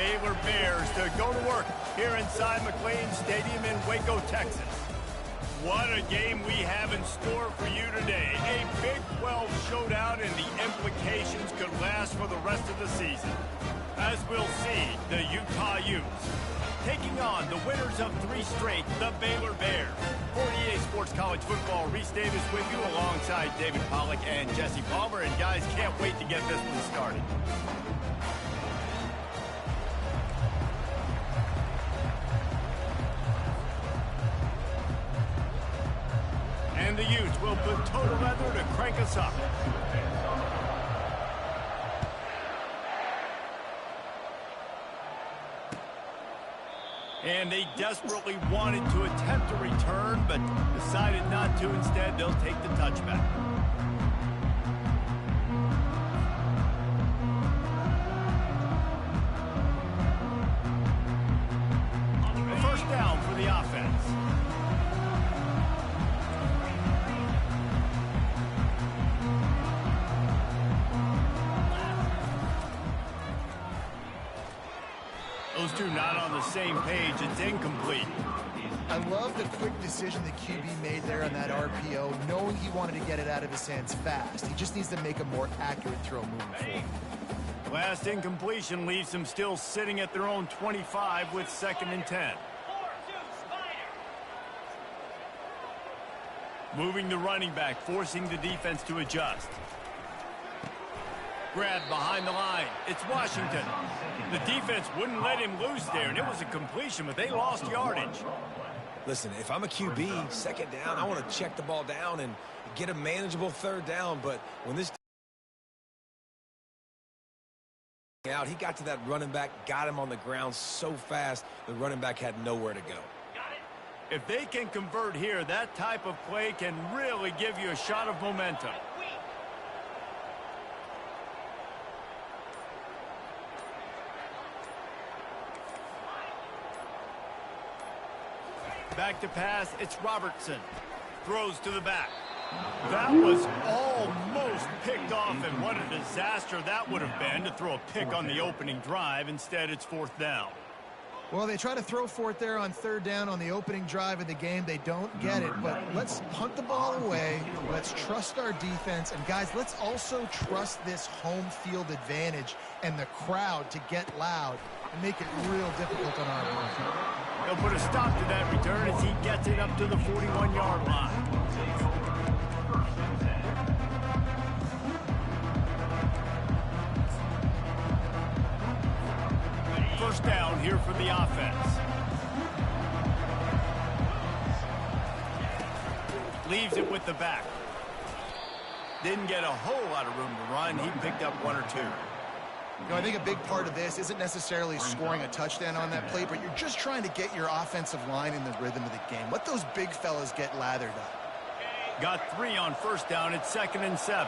Baylor Bears to go to work here inside McLean Stadium in Waco, Texas. What a game we have in store for you today. A Big 12 showdown, and the implications could last for the rest of the season. As we'll see, the Utah Utes taking on the winners of 3 straight, the Baylor Bears. 48 Sports College Football, Reese Davis with you alongside David Pollack and Jesse Palmer. And guys, can't wait to get this one started. And the Utes will put total leather to crank us up. And they desperately wanted to attempt a return, but decided not to. Instead, they'll take the touchback. A first down for the offense. Those two not on the same page. It's incomplete. I love the quick decision the QB made there on that RPO, knowing he wanted to get it out of his hands fast. He just needs to make a more accurate throw moving forward. Last incompletion leaves them still sitting at their own 25 with 2nd and 10. Moving the running back, forcing the defense to adjust. Grabbed behind the line. It's Washington. The defense wouldn't let him loose there, and it was a completion, but they lost yardage. Listen, if I'm a QB, 2nd down, I want to check the ball down and get a manageable 3rd down. But when this out, he got to that running back, got him on the ground so fast, the running back had nowhere to go. If they can convert here, that type of play can really give you a shot of momentum. Back to pass, it's Robertson. Throws to the back. That was almost picked off, and what a disaster that would have been to throw a pick on the opening drive. Instead, it's 4th down. Well, they try to throw for it there on 3rd down on the opening drive of the game. They don't get it, but let's punt the ball away. Let's trust our defense. And, guys, let's also trust this home field advantage and the crowd to get loud and make it real difficult on our opponent. They'll put a stop to that return as he gets it up to the 41-yard line. First down here for the offense. Leaves it with the back. Didn't get a whole lot of room to run. He picked up 1 or 2. You know, I think a big part of this isn't necessarily scoring a touchdown on that play, but you're just trying to get your offensive line in the rhythm of the game. Let those big fellas get lathered up. Got 3 on first down. It's 2nd and 7.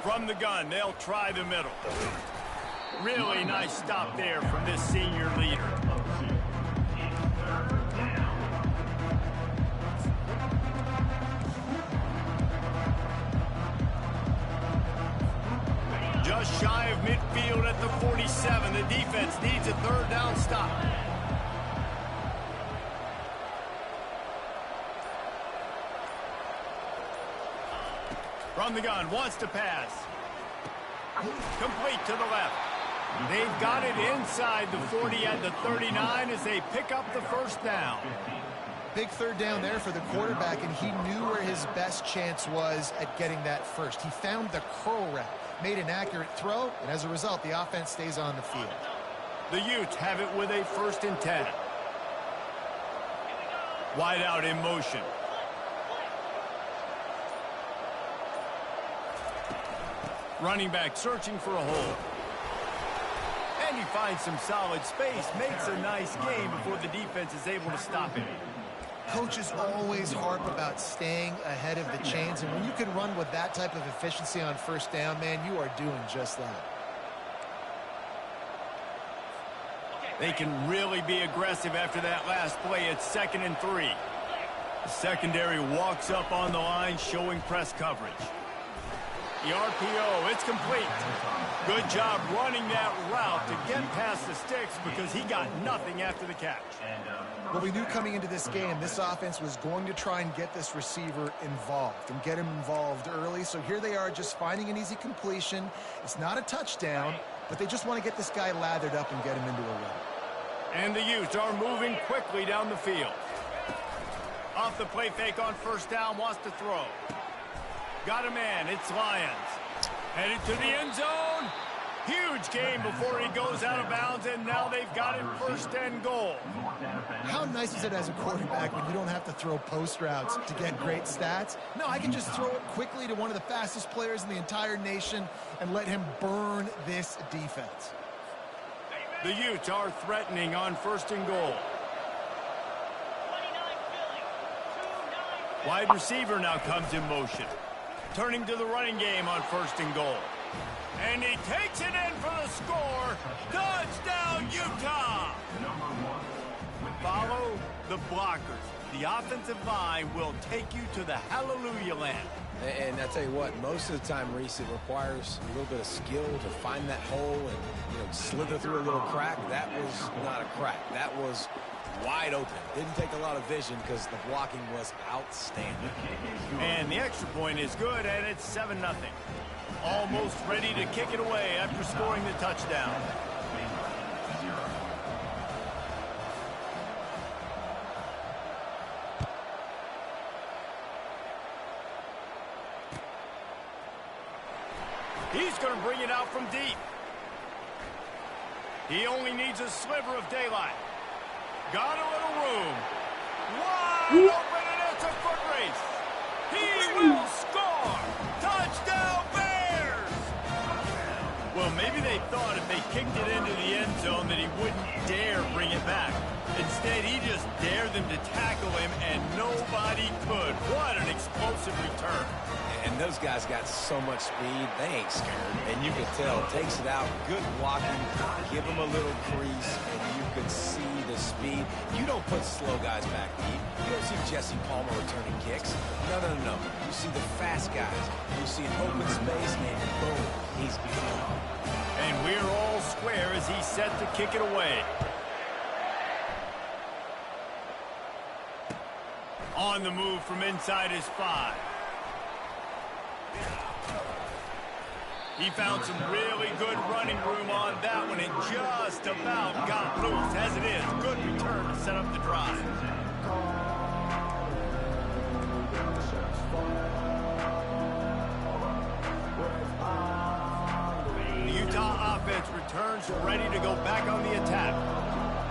From the gun, they'll try the middle. Really nice stop there from this senior leader. Just shy of midfield at the 47. The defense needs a 3rd down stop. From the gun, wants to pass. Complete to the left. They've got it inside the 40 at the 39 as they pick up the first down. Big 3rd down there for the quarterback, and he knew where his best chance was at getting that first. He found the curl route, made an accurate throw, and as a result, the offense stays on the field. The Utes have it with a 1st and 10. Wide out in motion. Running back searching for a hole. And he finds some solid space, makes a nice game before the defense is able to stop him. Coaches always harp about staying ahead of the chains, and when you can run with that type of efficiency on first down, man, you are doing just that. They can really be aggressive after that last play. It's 2nd and 3. The secondary walks up on the line, showing press coverage. The RPO, it's complete. Good job running that route to get past the sticks because he got nothing after the catch. Well, we knew coming into this game, this offense was going to try and get this receiver involved and get him involved early. So here they are just finding an easy completion. It's not a touchdown, but they just want to get this guy lathered up and get him into a run. And the Utes are moving quickly down the field. Off the play fake on first down, wants to throw. Got a man, it's Lions. Headed to the end zone. Huge gain before he goes out of bounds, and now they've got it first and goal. How nice is it as a quarterback when you don't have to throw post routes to get great stats? No, I can just throw it quickly to one of the fastest players in the entire nation and let him burn this defense. The Utes are threatening on first and goal. Wide receiver now comes in motion. Turning to the running game on first and goal. And he takes it in for the score. Touchdown, Utah! Follow the blockers. The offensive line will take you to the hallelujah land. And I tell you what, most of the time, Reese, it requires a little bit of skill to find that hole and slither through a little crack. That was not a crack. That was wide open. Didn't take a lot of vision because the blocking was outstanding. And the extra point is good, and it's 7-0. Almost ready to kick it away after scoring the touchdown. He's going to bring it out from deep. He only needs a sliver of daylight. Got a little room. Wide open, and it's a foot race. He will score. Touchdown, Bears! Well, maybe they thought if they kicked it into the end zone that he wouldn't dare bring it back. Instead, he just dared them to tackle him, and nobody could. What an explosive return. And those guys got so much speed, they ain't scared. And you could tell, takes it out, good blocking, give them a little crease, and you could see the speed. You don't put slow guys back deep. You don't see Jesse Palmer returning kicks. No. You see the fast guys. You see an open space, and boom, he's gone. And we're all square as he's set to kick it away. On the move from inside his 5. He found some really good running room on that one and just about got loose. As it is, good return to set up the drive. The Utah offense returns ready to go back on the attack.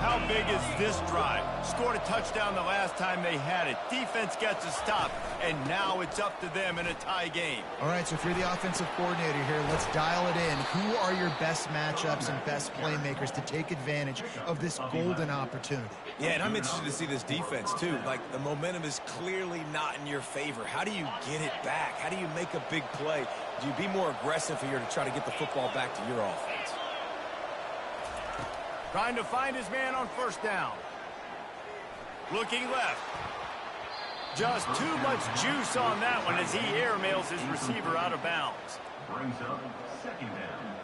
How big is this drive? Scored a touchdown the last time they had it. Defense gets a stop, and now it's up to them in a tie game. All right, so if you're the offensive coordinator here, let's dial it in. Who are your best matchups and best playmakers to take advantage of this golden opportunity? Yeah, and I'm interested to see this defense, too. Like, the momentum is clearly not in your favor. How do you get it back? How do you make a big play? Do you be more aggressive here to try to get the football back to your offense? Trying to find his man on first down. Looking left. Just too much juice on that one as he airmails his receiver out of bounds. Brings up second down.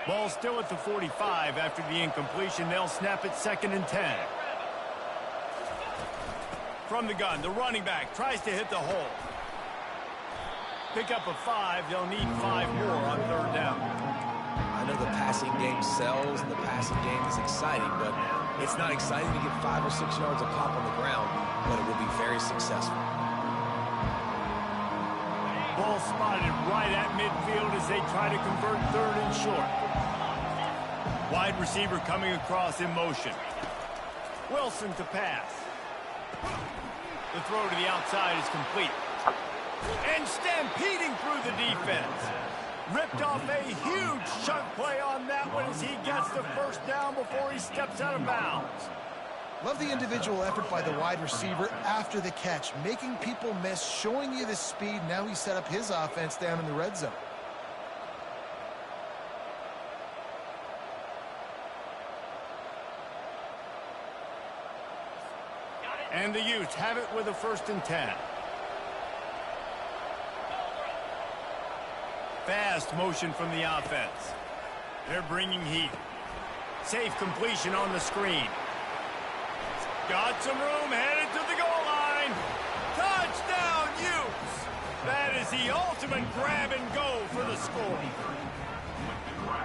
Ball still at the 45 after the incompletion. They'll snap it 2nd and 10. From the gun, the running back tries to hit the hole. Pick up a 5. They'll need 5 more on 3rd down. I know the passing game sells and the passing game is exciting, but it's not exciting to get 5 or 6 yards of pop on the ground, but it will be very successful. Ball spotted right at midfield as they try to convert 3rd and short. Wide receiver coming across in motion. Wilson to pass. The throw to the outside is complete. And stampeding through the defense. Ripped off a huge chunk play on that one as he gets the first down before he steps out of bounds. Love the individual effort by the wide receiver after the catch, making people miss, showing you the speed. Now he set up his offense down in the red zone. And the Utes have it with a 1st and 10. Fast motion from the offense. They're bringing heat. Safe completion on the screen. Got some room, headed to the goal line. Touchdown, Utes! That is the ultimate grab and go for the score.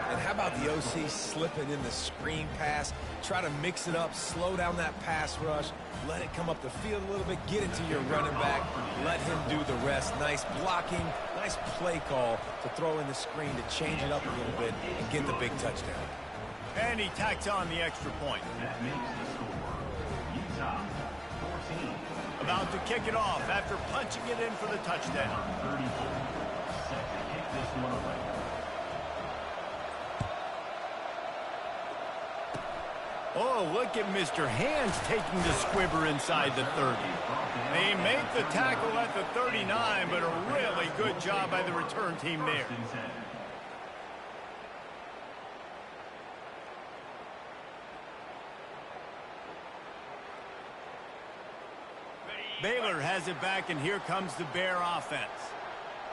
And how about the OC slipping in the screen pass? Try to mix it up, slow down that pass rush, let it come up the field a little bit, get it to your running back, let him do the rest. Nice blocking, nice play call to throw in the screen to change it up a little bit and get the big touchdown. And he tacks on the extra point. That makes the score Utah 14. About to kick it off after punching it in for the touchdown. 34. Set to kick this one away. Oh, look at Mr. Hands taking the squibber inside the 30. They make the tackle at the 39, but a really good job by the return team there. Baylor has it back, and here comes the Bear offense.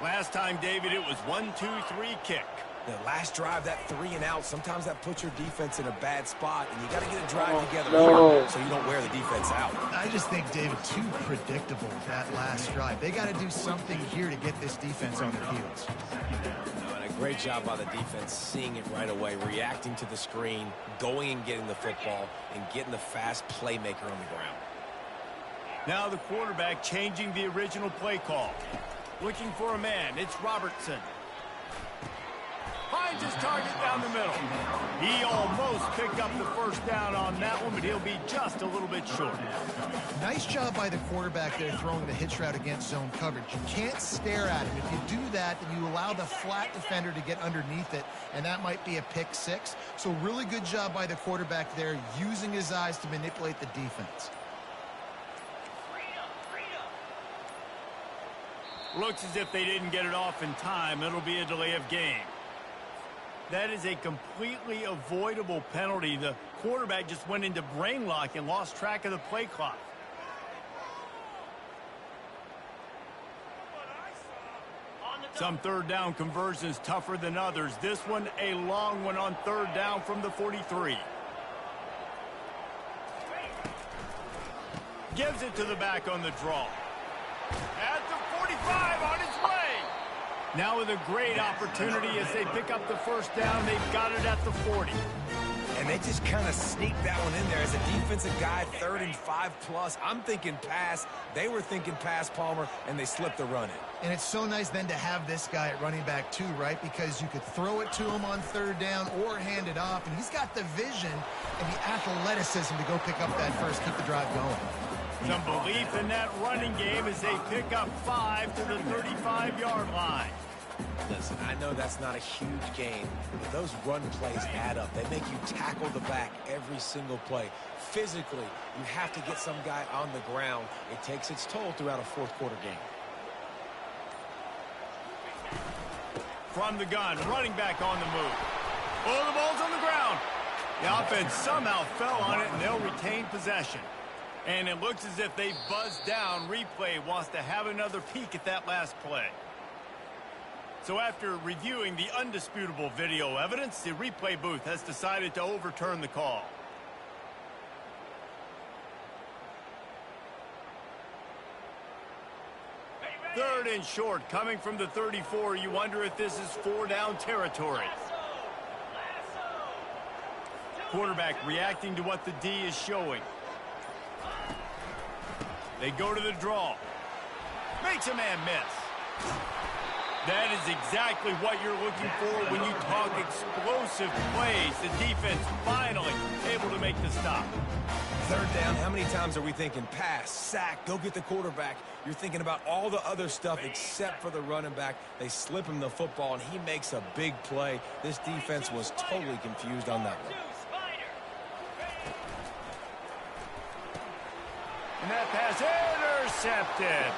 Last time, David, it was 1-2-3 kick. The last drive, that 3 and out, sometimes that puts your defense in a bad spot, and you got to get a drive together so you don't wear the defense out. I just think, David, too predictable that last drive. They got to do something here to get this defense on their heels. And a great job by the defense, seeing it right away, reacting to the screen, going and getting the football, and getting the fast playmaker on the ground. Now the quarterback changing the original play call. Looking for a man. It's Robertson. Finds his target down the middle. He almost picked up the 1st down on that one, but he'll be just a little bit short. Nice job by the quarterback there throwing the hitch route against zone coverage. You can't stare at him. If you do that, then you allow the flat defender to get underneath it, and that might be a pick 6. So really good job by the quarterback there, using his eyes to manipulate the defense. Looks as if they didn't get it off in time. It'll be a delay of game. That is a completely avoidable penalty. The quarterback just went into brain lock and lost track of the play clock. Some 3rd down conversions tougher than others. This one a long one on 3rd down from the 43. Gives it to the back on the draw. At the 45 on its way. Now with a great opportunity as they pick up the 1st down. They've got it at the 40. And they just kind of sneaked that one in there as a defensive guy, 3rd and 5+. I'm thinking pass. They were thinking pass, Palmer, and they slipped the run in. And it's so nice then to have this guy at running back too, right? Because you could throw it to him on 3rd down or hand it off. And he's got the vision and the athleticism to go pick up that first, keep the drive going. Some belief in that running game as they pick up 5 to the 35-yard line. Listen, I know that's not a huge gain, but those run plays add up. They make you tackle the back every single play. Physically, you have to get some guy on the ground. It takes its toll throughout a 4th quarter game. From the gun, running back on the move. Oh, the ball's on the ground. The offense somehow fell on it, and they'll retain possession. And it looks as if they buzzed down. Replay wants to have another peek at that last play. So after reviewing the undisputable video evidence, the replay booth has decided to overturn the call. Third and short, coming from the 34. You wonder if this is 4-down territory. Quarterback reacting to what the D is showing. They go to the draw. Makes a man miss. That is exactly what you're looking for when you talk explosive plays. The defense finally able to make the stop. 3rd down, how many times are we thinking pass, sack, go get the quarterback? You're thinking about all the other stuff except for the running back. They slip him the football, and he makes a big play. This defense was totally confused on that one. And that pass intercepted.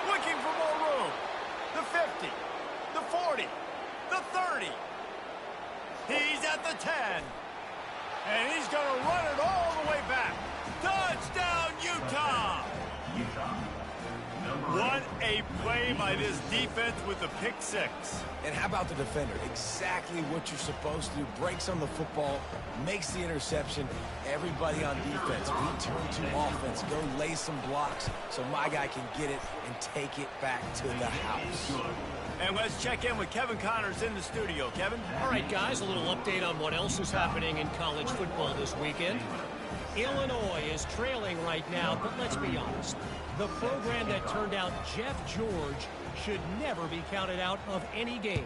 Looking for more room. The 50, the 40, the 30. He's at the 10. And he's going to run it all the way back. Touchdown, Utah! What a play by this defense with the pick six. And how about the defender? Exactly what you're supposed to do. Breaks on the football, makes the interception. Everybody on defense, we turn to offense. Go lay some blocks so my guy can get it and take it back to the house. And let's check in with Kevin Connors in the studio. Kevin? All right, guys, a little update on what else is happening in college football this weekend. Illinois is trailing right now, but let's be honest. The program that turned out Jeff George should never be counted out of any game.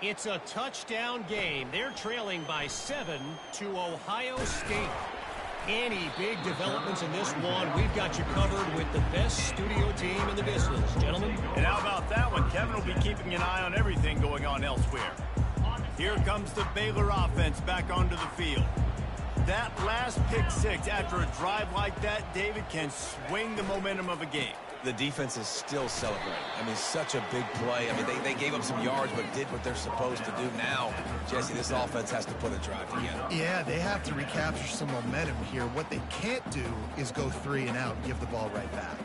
It's a touchdown game. They're trailing by 7 to Ohio State. Any big developments in this one, we've got you covered with the best studio team in the business, gentlemen. And how about that one? Kevin will be keeping an eye on everything going on elsewhere. Here comes the Baylor offense back onto the field. That last pick six after a drive like that, David, can swing the momentum of a game. The defense is still celebrating. I mean, such a big play. I mean, they gave up some yards, but did what they're supposed to do. Now, Jesse, this offense has to put a drive together. Yeah, they have to recapture some momentum here. What they can't do is go 3 and out and give the ball right back.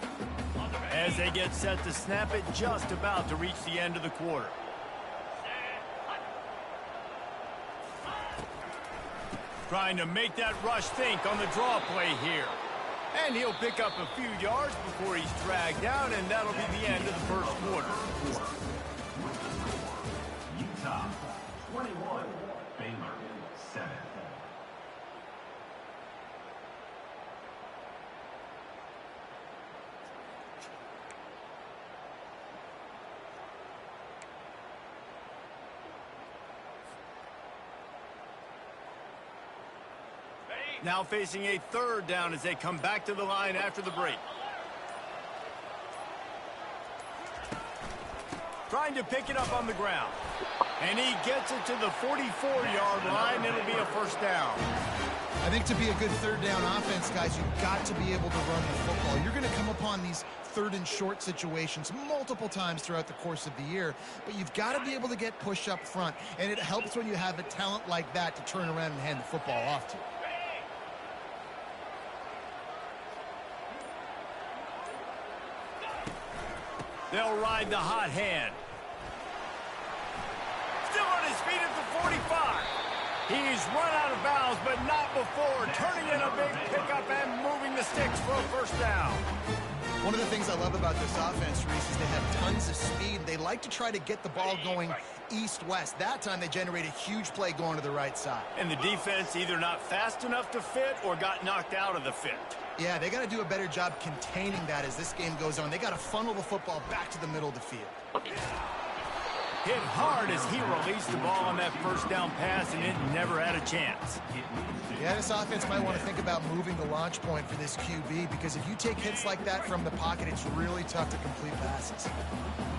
As they get set to snap it, just about to reach the end of the quarter. Trying to make that rush think on the draw play here. And he'll pick up a few yards before he's dragged down, and that'll be the end of the first quarter. Utah 21, Baylor 7. Now facing a third down as they come back to the line after the break. Trying to pick it up on the ground. And he gets it to the 44-yard line. It'll be a first down. I think to be a good third down offense, guys, you've got to be able to run the football. You're going to come upon these third and short situations multiple times throughout the course of the year, but you've got to be able to get push up front, and it helps when you have a talent like that to turn around and hand the football off to. They'll ride the hot hand. Still on his feet at the 45. He's run out of bounds, but not before turning in a big pickup and moving the sticks for a first down. One of the things I love about this offense, Reese, is they have tons of speed. They like to try to get the ball going east-west. That time they generate a huge play going to the right side. And the defense either not fast enough to fit or got knocked out of the fit. Yeah, they got to do a better job containing that as this game goes on. They got to funnel the football back to the middle of the field. Hit hard as he released the ball on that first down pass, and it never had a chance. Yeah, this offense might want to think about moving the launch point for this QB, because if you take hits like that from the pocket, it's really tough to complete passes.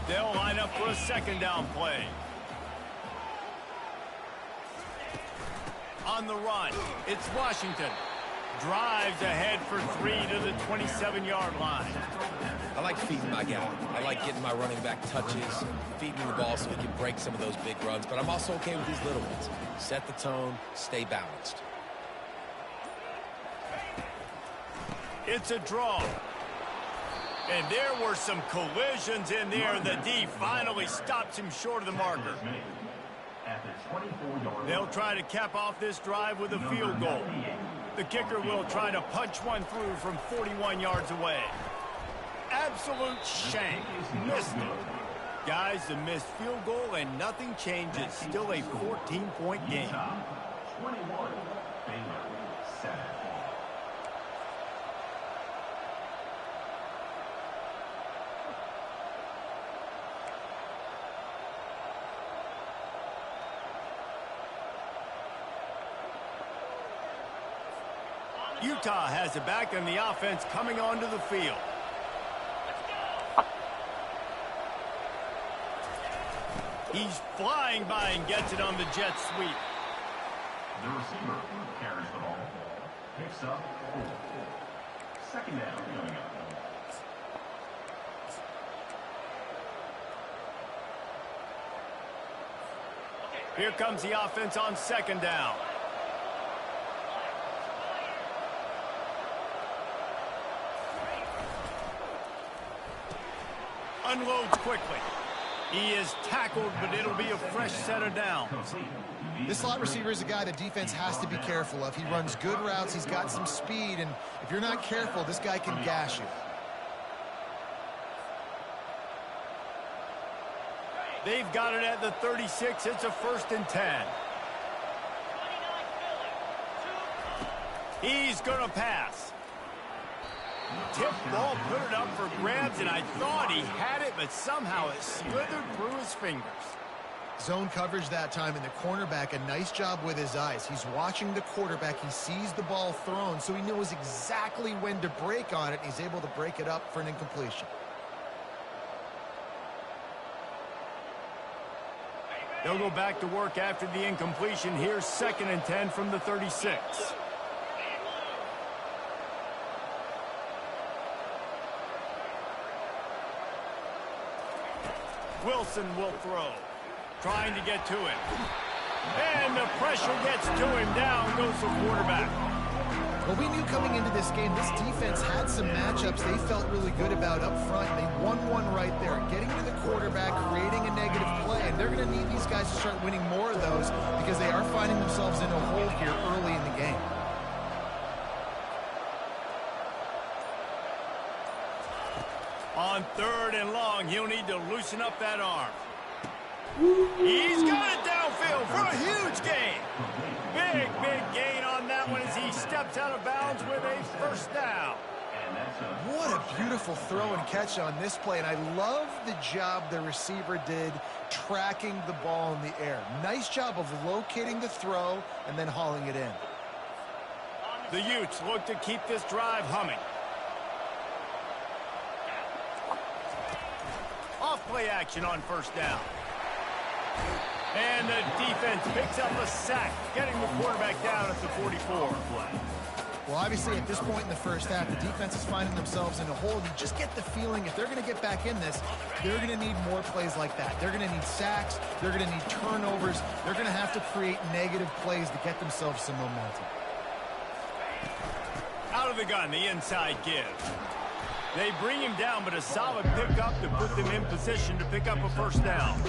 They'll line up for a second down play. On the run, it's Washington. Drives ahead for 3 to the 27-yard line. I like feeding my guy. I like getting my running back touches, feeding him the ball so he can break some of those big runs. But I'm also okay with these little ones. Set the tone, stay balanced. It's a draw. And there were some collisions in there. The D finally stops him short of the marker. They'll try to cap off this drive with a field goal. The kicker will try to punch one through from 41 yards away. Absolute shank. Missed it. Guys, a missed field goal and nothing changes. Still a 14-point game. 21, Baylor 7. Utah has it back, and the offense coming onto the field. He's flying by and gets it on the jet sweep. The receiver carries the ball. Picks up 4. Second down. Here comes the offense on second down. Unloads quickly. He is tackled, but it'll be a fresh set of downs. This slot receiver is a guy the defense has to be careful of. He runs good routes. He's got some speed, and if you're not careful, this guy can gash you. They've got it at the 36. It's a 1st and 10. He's going to pass. Tip ball, put it up for grabs, and I thought he had it, but somehow it slithered through his fingers. Zone coverage that time, and the cornerback, a nice job with his eyes. He's watching the quarterback. He sees the ball thrown, so he knows exactly when to break on it. He's able to break it up for an incompletion. They'll go back to work after the incompletion. Here's 2nd and 10 from the 36. Wilson will throw. Trying to get to it. And the pressure gets to him. Down goes the quarterback. Well, we knew coming into this game, this defense had some matchups they felt really good about up front. They won one right there, getting to the quarterback, creating a negative play, and they're going to need these guys to start winning more of those because they are finding themselves in a hole here early in the game. On 3rd and long, he'll need to loosen up that arm. He's got it downfield for a huge gain. Big gain on that one as he steps out of bounds with a 1st down. What a beautiful throw and catch on this play, and I love the job the receiver did tracking the ball in the air. Nice job of locating the throw and then hauling it in. The Utes look to keep this drive humming. Off play action on 1st down. And the defense picks up a sack, getting the quarterback down at the 44. Well, obviously, at this point in the first half, the defense is finding themselves in a hole. You just get the feeling if they're going to get back in this, they're going to need more plays like that. They're going to need sacks. They're going to need turnovers. They're going to have to create negative plays to get themselves some momentum. Out of the gun, the inside give. They bring him down, but a solid pickup to put them in position to pick up a 1st down.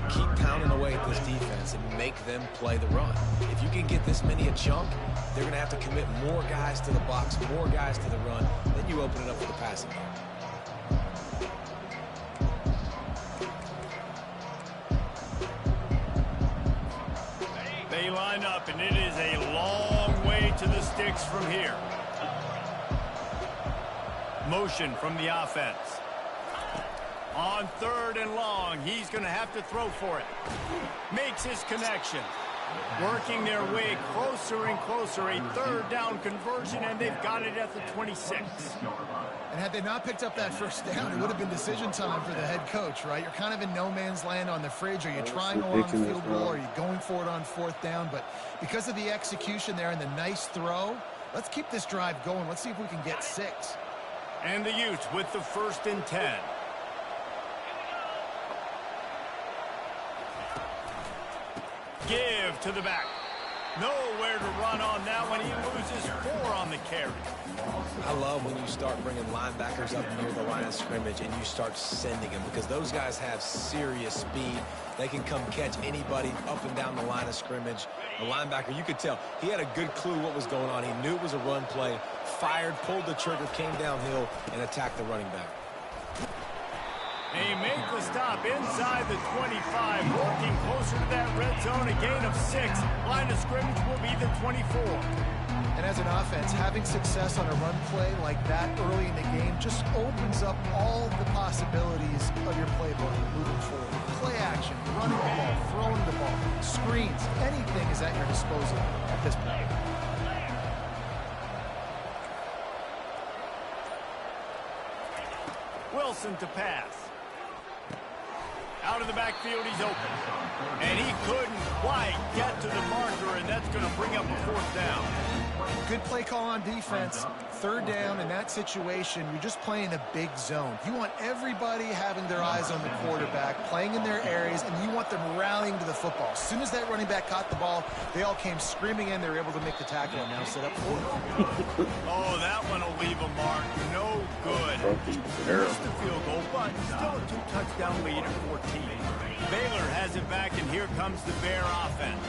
Keep pounding away at this defense and make them play the run. If you can get this many a chunk, they're going to have to commit more guys to the box, more guys to the run. Then you open it up for the passing game. They line up, and it is a long way to the sticks from here. Motion from the offense. On 3rd and long, he's going to have to throw for it. Makes his connection. Working their way closer and closer. A 3rd down conversion, and they've got it at the 26. And had they not picked up that 1st down, it would have been decision time for the head coach, right? You're kind of in no man's land on the fridge. Are you trying along the field goal? Are you going for it on 4th down? But because of the execution there and the nice throw, let's keep this drive going. Let's see if we can get 6. And the Utes with the 1st and 10. Give to the back. Nowhere to run on that one. He loses 4 on the carry. I love when you start bringing linebackers up near the line of scrimmage and you start sending them because those guys have serious speed. They can come catch anybody up and down the line of scrimmage. The linebacker, you could tell, he had a good clue what was going on. He knew it was a run play, fired, pulled the trigger, came downhill, and attacked the running back. They make the stop inside the 25, working closer to that red zone, a gain of 6. Line of scrimmage will be the 24. And as an offense, having success on a run play like that early in the game just opens up all the possibilities of your playbook moving forward. Play action, running the ball, throwing the ball, screens, anything is at your disposal at this point. Wilson to pass. Out of the backfield, he's open. And he couldn't quite get to the marker, and that's going to bring up a 4th down. good play call on defense. Third down in that situation, you're just playing a big zone. You want everybody having their eyes on the quarterback, playing in their areas, and you want them rallying to the football. As soon as that running back caught the ball, they all came screaming in. They were able to make the tackle and now set up for it. Oh, that one will leave a mark. No good. Missed the field goal, but still a 2-touchdown lead at 14. Baylor has it back, and here comes the Bear offense.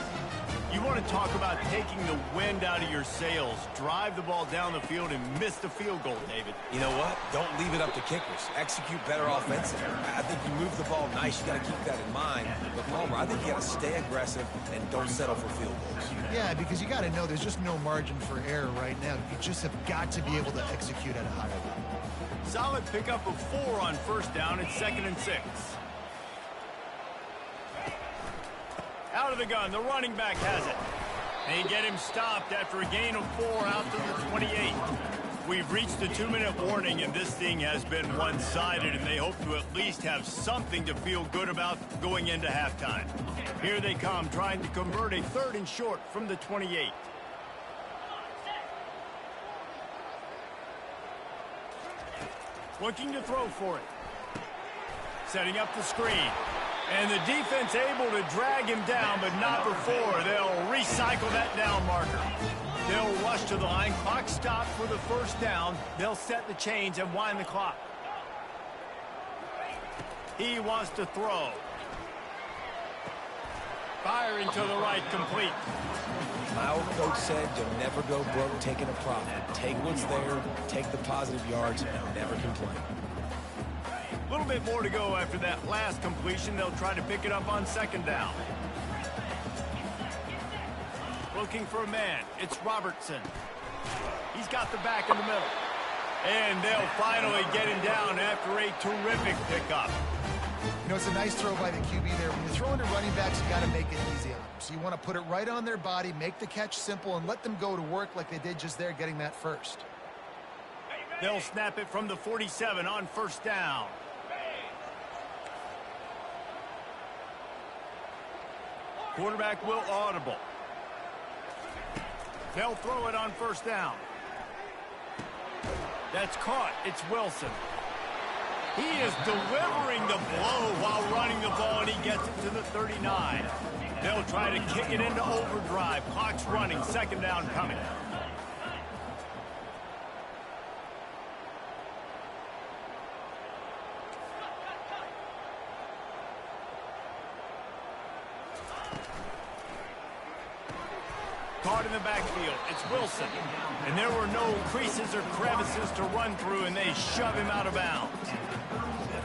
You want to talk about taking the wind out of your sails. Drive the ball down the field and miss the field goal, David. You know what? Don't leave it up to kickers. Execute better offensively. I think you move the ball nice. You got to keep that in mind. But, Palmer, I think you got to stay aggressive and don't settle for field goals. Yeah, because you got to know there's just no margin for error right now. You just have got to be able to execute at a higher level. Solid pickup of 4 on first down. It's 2nd and 6. Out of the gun, the running back has it. They get him stopped after a gain of 4 out to the 28. We've reached the 2-minute warning, and this thing has been one-sided, and they hope to at least have something to feel good about going into halftime. Here they come, trying to convert a 3rd and short from the 28. Looking to throw for it. Setting up the screen. And the defense able to drag him down, but not before. They'll recycle that down marker. They'll rush to the line. Clock stopped for the first down. They'll set the chains and wind the clock. He wants to throw. Firing to the right, complete. My old coach said you'll never go broke taking a profit. Take what's there, take the positive yards, and never complain. A little bit more to go after that last completion. They'll try to pick it up on 2nd down. Looking for a man. It's Robertson. He's got the back in the middle. And they'll finally get him down after a terrific pickup. You know, it's a nice throw by the QB there. When you're throwing to running backs, you got to make it easy on them. So you want to put it right on their body, make the catch simple, and let them go to work like they did just there, getting that first. They'll snap it from the 47 on first down. Quarterback will audible. They'll throw it on first down. That's caught. It's Wilson. He is delivering the blow while running the ball, and he gets it to the 39. They'll try to kick it into overdrive. Clock's running. 2nd down coming. Caught in the backfield. It's Wilson. And there were no creases or crevices to run through, and they shove him out of bounds.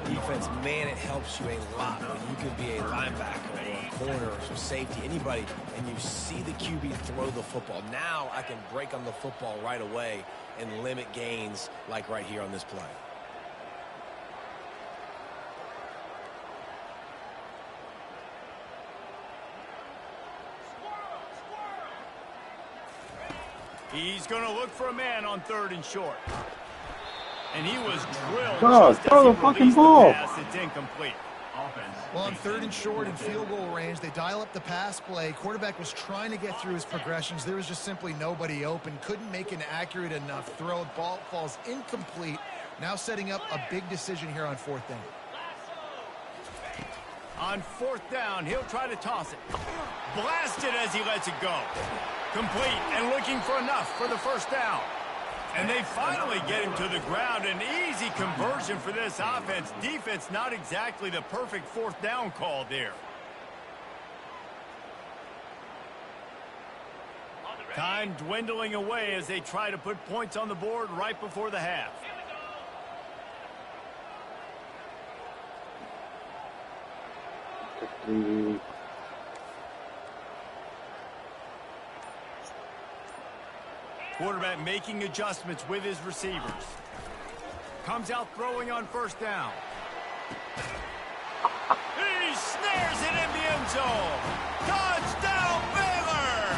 Defense, man, it helps you a lot when you can be a linebacker or a corner or some safety, anybody, and you see the QB throw the football. Now I can break on the football right away and limit gains like right here on this play. He's going to look for a man on 3rd and short. And he was drilled. Oh, throw the fucking ball. It's incomplete. Well, on 3rd and short in field goal range, they dial up the pass play. Quarterback was trying to get through his progressions. There was just simply nobody open. Couldn't make an accurate enough throw. Ball falls incomplete. Now setting up a big decision here on 4th down. On 4th down, he'll try to toss it. Blasted as he lets it go. Complete and looking for enough for the first down. And they finally get him to the ground. An easy conversion for this offense. Defense not exactly the perfect 4th down call there. Time dwindling away as they try to put points on the board right before the half. Quarterback making adjustments with his receivers. Comes out throwing on first down. He snares it in the end zone. Touchdown, Baylor!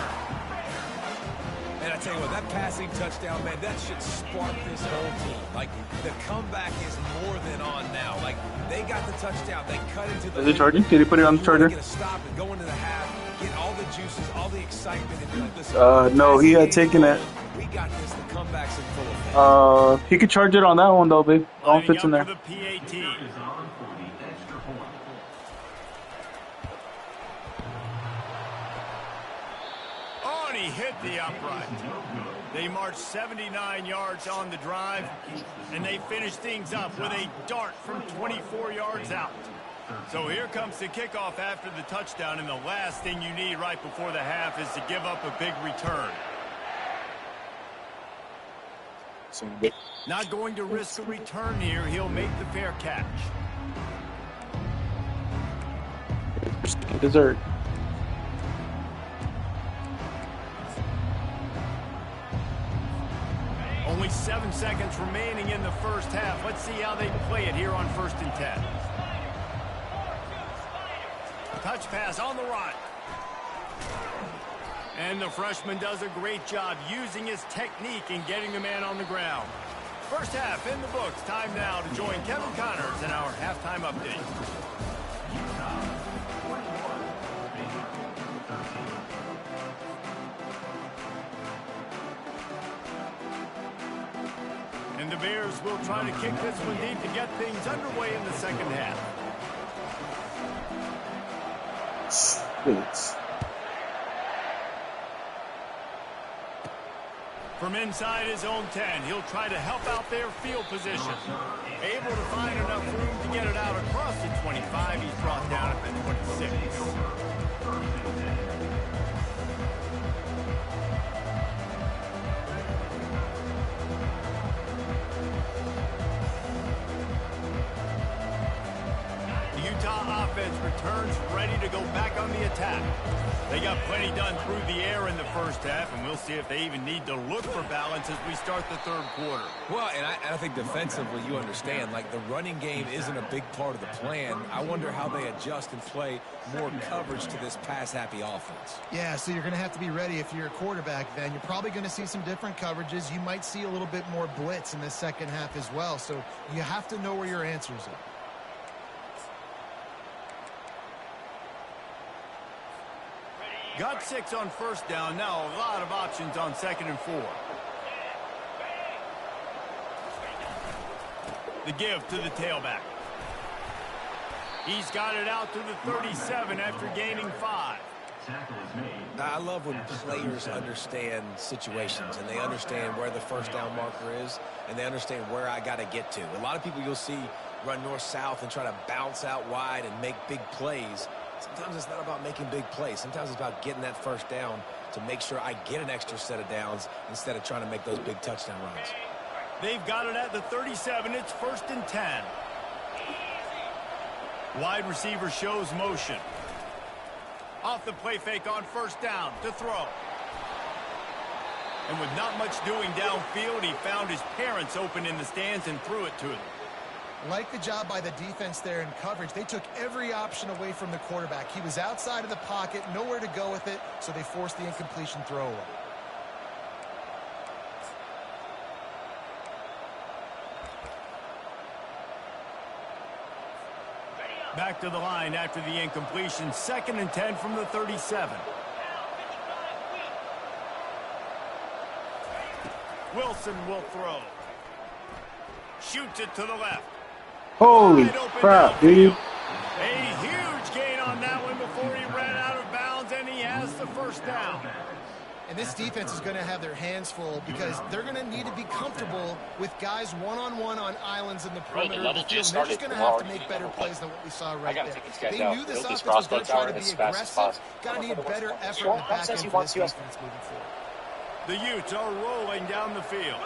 And I tell you what, that passing touchdown, man, that should spark this whole team. Like, the comeback is more than on now. Like, they got the touchdown. They cut into the... Is it charging? Can you put it on the charger? Get a stop and go into the half. get all the juices, all the excitement, and be like, listen. No, he had taken it. We got this. The comeback's in full effect. He could charge it on that one though, babe. All fits in there. The PAT. Oh, and he hit the upright. They marched 79 yards on the drive, and they finished things up with a dart from 24 yards out. So here comes the kickoff after the touchdown, and the last thing you need right before the half is to give up a big return. Not going to risk a return here. He'll make the fair catch. Dessert. Only 7 seconds remaining in the first half. Let's see how they play it here on 1st and 10. Touch pass on the run. And the freshman does a great job using his technique and getting the man on the ground. First half in the books. Time now to join Kevin Connors in our halftime update. And the Bears will try to kick this one deep to get things underway in the second half. Thanks. From inside his own 10, he'll try to help out their field position. Able to find enough room to get it out across the 25. He's brought down at the 26. The Utah offense returns ready to go back on the attack. They got plenty done through the air in the first half, and we'll see if they even need to look for balance as we start the third quarter. Well, and I think defensively, you understand, like the running game isn't a big part of the plan. I wonder how they adjust and play more coverage to this pass-happy offense. Yeah, so you're going to have to be ready if you're a quarterback then. You're probably going to see some different coverages. You might see a little bit more blitz in the second half as well, so you have to know where your answers are. Got 6 on first down. Now a lot of options on 2nd and 4. The give to the tailback. He's got it out to the 37 after gaining 5. I love when players understand situations and they understand where the first down marker is and they understand where I got to get to. A lot of people you'll see run north-south and try to bounce out wide and make big plays. Sometimes it's not about making big plays. Sometimes it's about getting that first down to make sure I get an extra set of downs instead of trying to make those big touchdown runs. They've got it at the 37. It's 1st and 10. Wide receiver shows motion. Off the play fake on first down to throw. And with not much doing downfield, he found his parents open in the stands and threw it to them. Like the job by the defense there in coverage. They took every option away from the quarterback. He was outside of the pocket, nowhere to go with it, so they forced the incompletion throwaway. Back to the line after the incompletion. 2nd and 10 from the 37. Wilson will throw. Shoots it to the left. Holy crap, dude. A huge gain on that one before he ran out of bounds, and he has the first down. And this defense is going to have their hands full because they're going to need to be comfortable with guys one-on-one on islands in the perimeter of the field. They're just going to have to make better plays than what we saw right there. They knew this offense was going to try to be aggressive. Got to need better effort in the back end for this defense moving forward. The Utes are rolling down the field.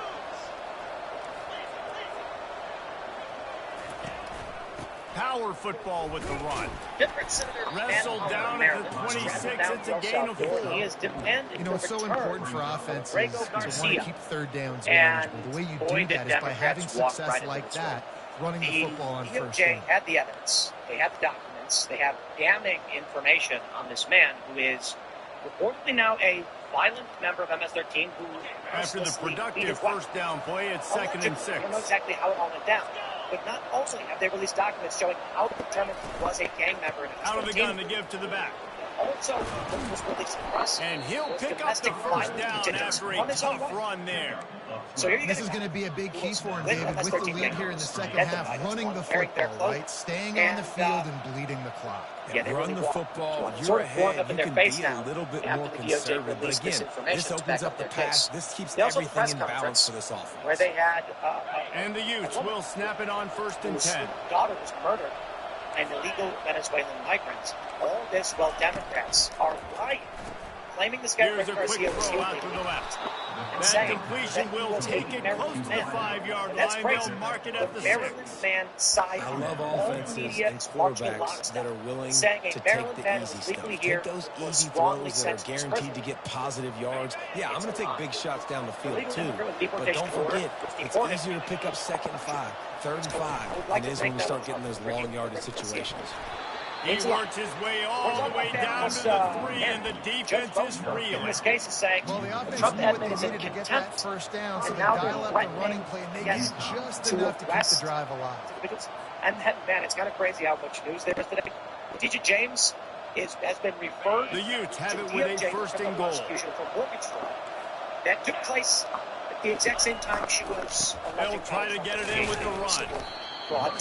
Power football with the run. Wrestled down at the 26. It's a gain of 4. He is demanding You know, it's so important for offenses to want to keep third downs and manageable. The way you do that is by having success like that, running the football on first down. had the evidence. They have the documents. They have damning information on this man who is reportedly now a violent member of MS-13 who... After the productive first down play, it's 2nd and 6. I don't know exactly how it all went down. But not only have they released documents showing how determined he was a gang member. Out of the gun to give to the back. Also, what was really impressive. And he'll pick up the first down after a tough run there. So This is going to be a big key for him, David, with the lead here in the second half, running the football, right? Staying on the field and bleeding the clock. Yeah, run the football, you're ahead, you can be a little bit more conservative. But again, this opens up the pass. This keeps everything in balance for this offense. Where they had... and the Utes will snap it on 1st and 10. Daughter was murdered, and illegal Venezuelan migrants. All this while Democrats are lying, claiming the Here's a quick throw out to the left. That completion will take it close to the 5-yard line. They'll mark it at the 6. I love offenses and quarterbacks that are willing to take the easy stuff. Take those easy throws that are guaranteed to get positive yards. Yeah, I'm going to take big shots down the field too. But don't forget, it's easier to pick up 2nd and 5, 3rd and 5 than it is when we start getting those long yardage situations. He works his way all the way down to the 3, and the defense is reeling. In this case, is saying, well, the offense Trump knew what they admin is needed to get that first down, so they dial up the running play, and they did just enough to keep the drive alive. And man, it's kind of crazy how much news there is today. DJ James has been referred. The Utes have it with a 1st and goal. For mortgage fraud that took place at the exact same time she was. They'll try to get it in with the run. Solid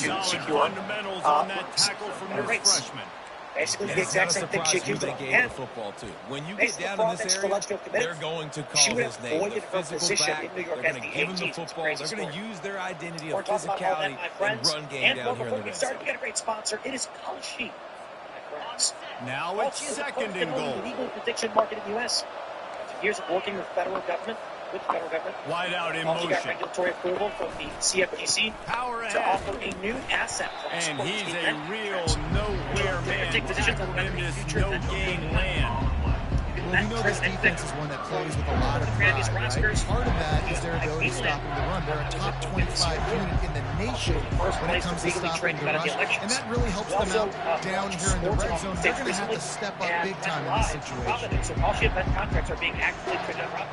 fundamentals on that tackle from this freshman. Basically, the exact same thing she accused of. And football too. When you get down in this area, they're going to call his name. The physical back. They're going to give him the football. They're going to use their identity of physicality and run game down here in the red zone. We got a great sponsor. It is College Sheet. Now it's 2nd and goal. Legal prediction market in the U.S. After years of working with the federal government. Wide out in also motion. Got regulatory approval from the CFTC Power to ahead. offer a new asset class. And he's a real nowhere man. Take positions in this no-gain land. Well, we know this defense is one that plays with a lot of pride, right? Part of that is their ability to stop the run. They're a top 25 unit in the nation when it comes to stopping the rush, and that really helps them out down here in the red zone. They're going to have to step up big time in this situation. So all event contracts are being actively traded on Robin.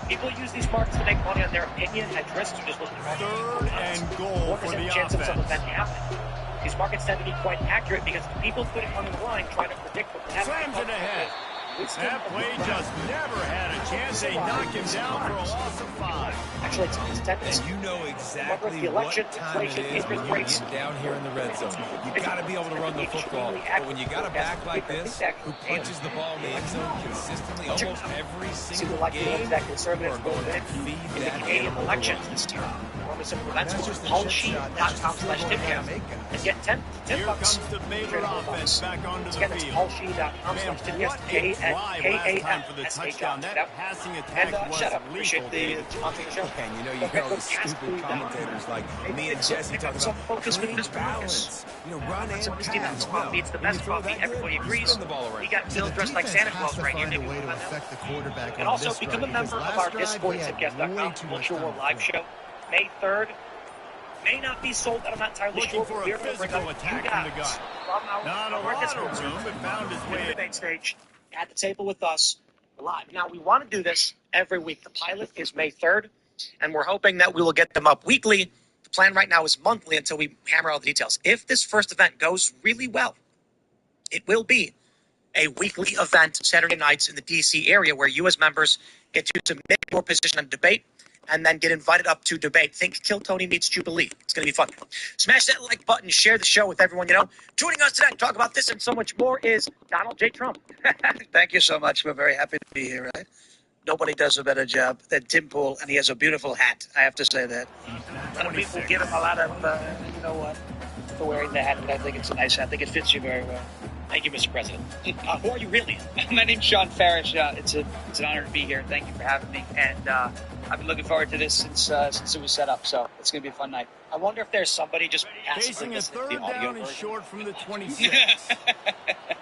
People use these markets to make money on their opinion at risk to just look at 3rd and goal for the chance of offense. some event happening. These markets tend to be quite accurate because the people putting money on the line trying to predict what will happen. Slams it ahead. That play just never had a chance. They knock him down for a loss of 5. Actually, it's 10 minutes. And you know exactly what time it is when you get down here in the red zone. You got to be able to run the football. But when you got a back like this, who punches the ball in the end zone consistently, almost every single game, you are going to feed that animal the ball. Callsheet.com/tipcast and get 10 Here bucks. comes the Baylor offense back onto the Again, it's field. callsheet.com/tipcast. Time for the touchdown. That passing attack was shut up. lethal. Appreciate the sponsor of the show. And you know, you hear all these stupid commentators like me and Jesse talking about focus with clean this balance. You know, run and Some of this team pass. that beats the best coffee. Everybody agrees. He got Bill dressed like Santa Claus right here. Find a way to affect the quarterback. And also become a member of our Discord at tipcast.com. Culture War live show May 3rd. May not be sold out. I'm not entirely Looking sure. for a physical attack from the gut. Not a lot of room, but found his way. Debate stage at the table with us live. Now we want to do this every week. The pilot is May 3rd, and we're hoping that we will get them up weekly. The plan right now is monthly until we hammer all the details. If this first event goes really well, it will be a weekly event Saturday nights in the DC area where you as members get to submit your position on debate and then get invited up to debate. Think Kill Tony meets Jubilee. It's going to be fun. Smash that like button. Share the show with everyone you know. Joining us today to talk about this and so much more is Donald J. Trump. Thank you so much. We're very happy to be here, right? Nobody does a better job than Tim Pool, and he has a beautiful hat. I have to say that. A lot of people give him a lot of, you know what, for wearing the hat, but I think it's a nice hat. I think it fits you very well. Thank you, Mr. President. Who are you really? My name's Sean Farish. It's an honor to be here. Thank you for having me. And I've been looking forward to this since it was set up. So it's going to be a fun night. I wonder if there's somebody just Facing a 3rd down and short from the 26.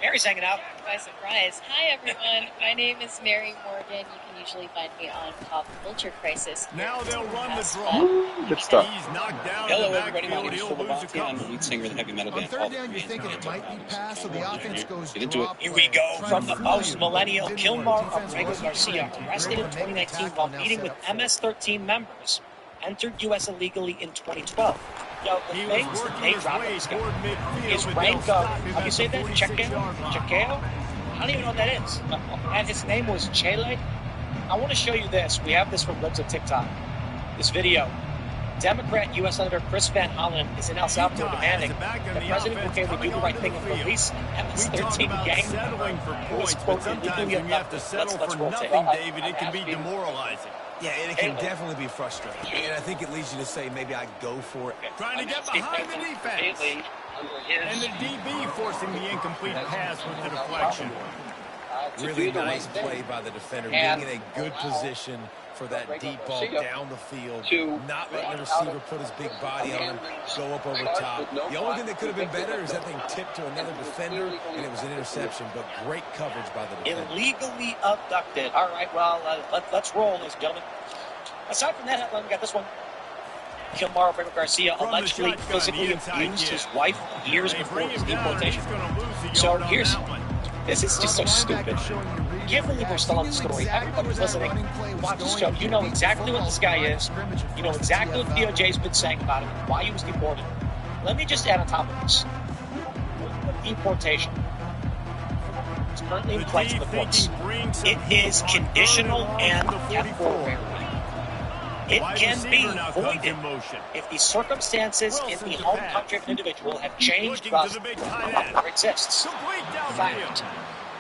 Mary's hanging out. By surprise. Hi, everyone. My name is Mary Morgan. You can usually find me on Pop Culture Crisis. Now they'll run the draw. Good stuff. He's knocked down Hello, in the everybody. My backfield. name is He'll Phil lose a Labonte. I'm the couple. lead singer of the heavy metal On band. 3rd down, you're thinking it might be pass, so the offense goes drop. Here we go from the post-millennial Kilmar of Rego Garcia, arrested in 2019 while meeting with MS-13 members, entered U.S. illegally in 2012. Yo, the He things was that working they his drop way in this toward guy. midfield. His but rank they'll stop of, him how do you at say the that? 46-yard line. Chakeo? I don't even know what that is. And his name was Chele. I want to show you this. We have this from Libs of TikTok. This video. Democrat U.S. Senator Chris Van Hollen is in El Salvador demanding that President Bukele do the right thing and release MS-13 gang settling for points, but sometimes when you have to settle for nothing, David, it can be demoralizing. Yeah, and it can definitely be frustrating. And I think it leads you to say maybe I go for it. Trying to get behind the defense. And the DB forcing the incomplete pass with the deflection. Really nice play by the defender, being in a good position for that deep ball down the field, not letting the receiver put his big body on him, go up over top. The only thing that could have been better is that thing tipped to another defender, and it was an interception, but great coverage by the defender. Illegally abducted. All right, well, let's roll, ladies and gentlemen. Aside from that headline, we got this one. Kilmar Garcia allegedly physically abused his wife years before his deportation. So here's... This is just so stupid. Can't believe we're still on the story. Everyone who's listening, watch this show. You know exactly what this guy is. You know exactly what the DOJ's been saying about him and why he was deported. Let me just add on top of this. Deportation. It's currently in place in the courts. It is conditional and temporary. It can be voided if the circumstances in the home country of an individual have changed, thus or exists. Fact.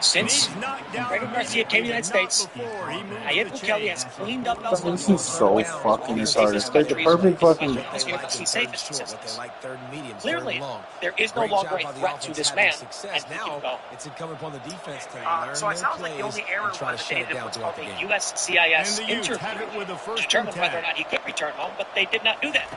Since Fredo Garcia came to the United States, Nayib Bukele has cleaned up El Salvador. This is so fucking retarded. It's like the perfect fucking... Clearly, there is no longer a threat to this man, and he can go. It's incumbent upon the defense to learn So it sounds like the only error was that they did what's called a USCIS interview to determine whether or not he could return home, but they did not do that.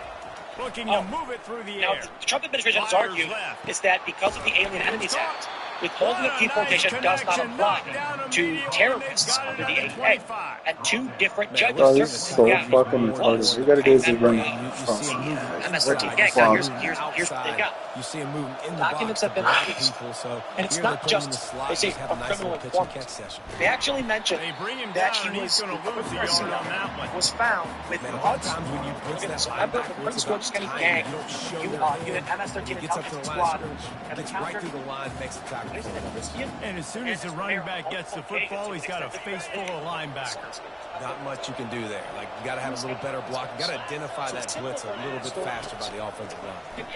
Looking to move it through the now, air. the Trump administration has argued is that because of the Alien Enemies Act, withholding of deportation does not apply to terrorists under the AA. And two different judges. Oh, this is so fucking retarded. You gotta do is run MS-13 gang. Now, here's what they got. You see him moving in the Documents have been released. And it's not just, they say, a criminal informant. They actually mentioned that he was found with drugs. Remember, the Prince George's County gang, unit MS-13 intelligence squad, and the right through the line, makes the tackle. And as soon as the running back gets the football, he's got a face full of linebackers. Not much you can do there. Like, you got to have a little better block. You got to identify that blitz a little bit faster by the offensive line.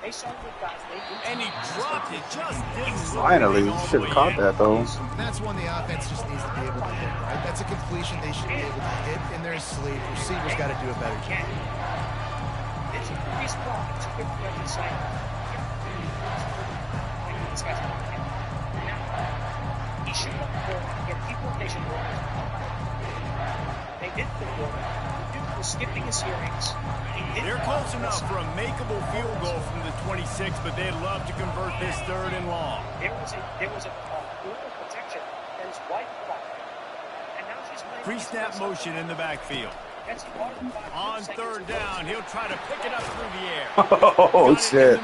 They saw the guys. And he dropped it. Just didn't. Finally, you should have caught that though. And that's one the offense just needs to be able to hit, right? That's a completion they should be able to hit in their sleep. Receivers got to do a better job. It's a pretty small. It's a good side. This guy's he should have get deportation orders. They did the order. The Duke was skipping his hearings. They're close enough for a makeable field goal from the 26, but they'd love to convert this third and long. There was a order of protection that his wife got. And now she's playing. Pre-snap motion in the backfield. On third down, he'll try to pick it up through the air. Oh, shit.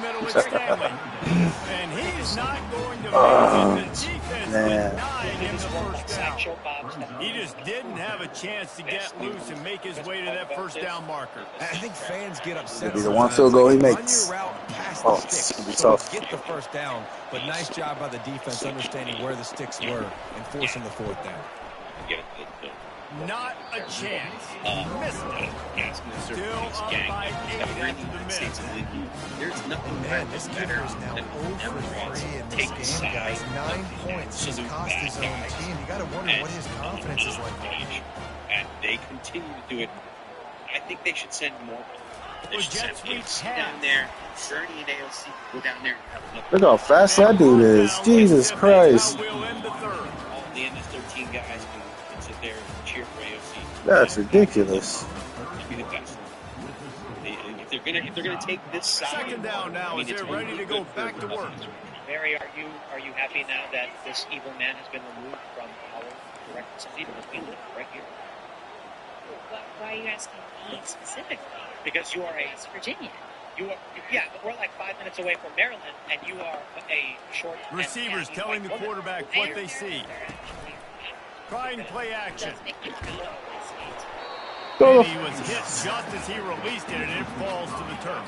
And he's not going to make it. The defense denying him the first down. He just didn't have a chance to get loose and make his way to that first down marker. I think fans get upset. Be the one field goal he makes. Oh, it's gonna be tough. Get the first down, but nice job by the defense understanding where the sticks were and forcing the fourth down. Not a chance. Missed it. Still up by 8 after the miss. There's nothing This kicker is now 0 for 3 in this game, guys. 9 points. He's cost his own team. You got to wonder what his confidence is like. And they continue to do it. I think they should send more. They should send AOC down there. Shirley and AOC go down there. Look how fast that dude is. Jesus Christ. All the MS-13 guys can sit there and cheer for AOC. That's ridiculous. To be the best. If they're gonna take this side. Second down now as they're ready to go back to work. Mary, are you happy now that this evil man has been removed from our direct vicinity because we live right here? Why are you asking me specifically? Because you are West Virginia. But we're like 5 minutes away from Maryland, and you are a short. Receivers telling the quarterback what they see. Trying play action. And he was hit just as he released it, and it falls to the turf.